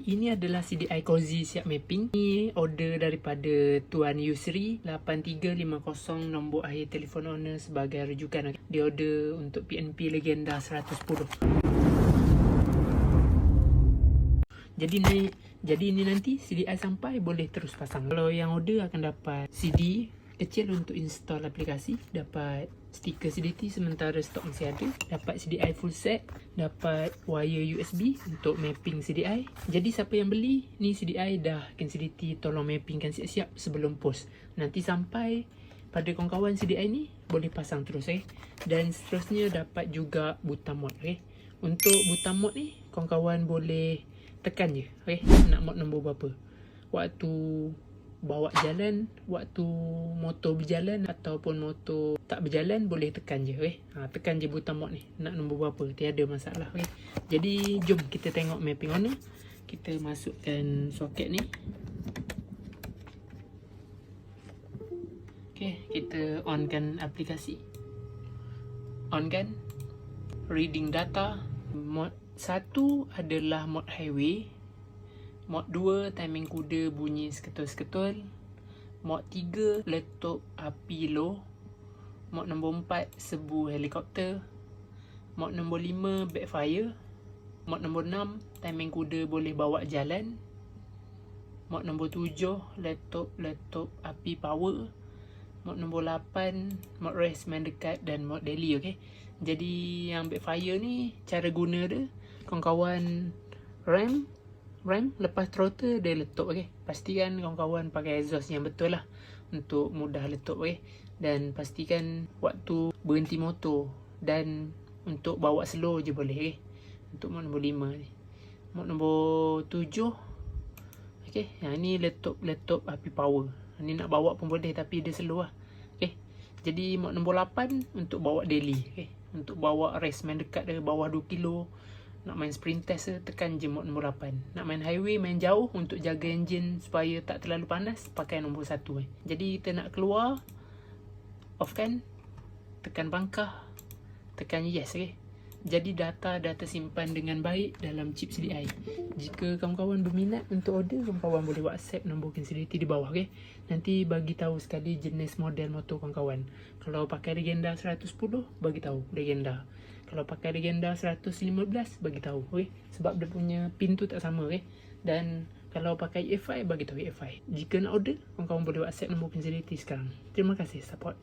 ini adalah CDI Cozy siap mapping. Ini order daripada Tuan Yusri 8350, nombor akhir telefon owner sebagai rujukan. Dia order untuk PNP Legenda 110. Jadi ini nanti CDI sampai boleh terus pasang. Kalau yang order akan dapat CD kecil untuk install aplikasi, dapat stiker CDT sementara stok masih ada, dapat CDI full set, dapat wire USB untuk mapping CDI. Jadi siapa yang beli ni CDI dah CDT tolong mappingkan siap-siap sebelum post. Nanti sampai pada kawan-kawan CDI ni boleh pasang terus Dan seterusnya dapat juga butang mod Untuk butang mod ni kawan-kawan boleh tekan je nak mod nombor berapa. Waktu bawa jalan, waktu motor berjalan ataupun motor tak berjalan, boleh tekan je tekan je butang mod ni nak nombor berapa, tiada masalah Jadi jom kita tengok mapping owner. Kita masukkan soket ni. Kita onkan aplikasi, onkan reading data. Mod 1 adalah mod highway, mod 2 timing kuda bunyi seketul-seketul, mod 3 letup api low, mod nombor 4 sebu helikopter, mod nombor 5 backfire, mod nombor 6 timing kuda boleh bawa jalan, mod nombor 7 letup api power, mod nombor 8 mod race main dekat dan mod daily. Jadi yang backfire ni cara guna dia, kawan-kawan rem lepas throttle dia letup. Pastikan kawan-kawan pakai exhaust yang betul lah untuk mudah letup. Dan pastikan waktu berhenti motor, dan untuk bawa slow je boleh. Untuk mod nombor 5 ni. Mod nombor 7 yang ni letup api power. Ni nak bawa pun boleh tapi dia slow lah. Jadi mod nombor 8 untuk bawa daily. Untuk bawa race main dekat dia bawah 2 kilo, nak main sprint test tekan je mod nombor 8. Nak main highway, main jauh untuk jaga enjin supaya tak terlalu panas, pakai nombor 1. Jadi kita nak keluar, off kan, tekan pangkah, tekan yes. Jadi data dah tersimpan dengan baik dalam chip CDI. Jika kawan-kawan berminat untuk order, kawan-kawan boleh WhatsApp nombor CDT di bawah. Nanti bagi tahu sekali jenis model motor kawan-kawan. Kalau pakai Legenda 110, bagi tahu Legenda. Kalau pakai Legenda 115, bagi tahu. Sebab dia punya pin tu tak sama. Dan kalau pakai EFI, bagi tahu EFI. Jika nak order, kawan-kawan boleh WhatsApp nombor CDT sekarang. Terima kasih support.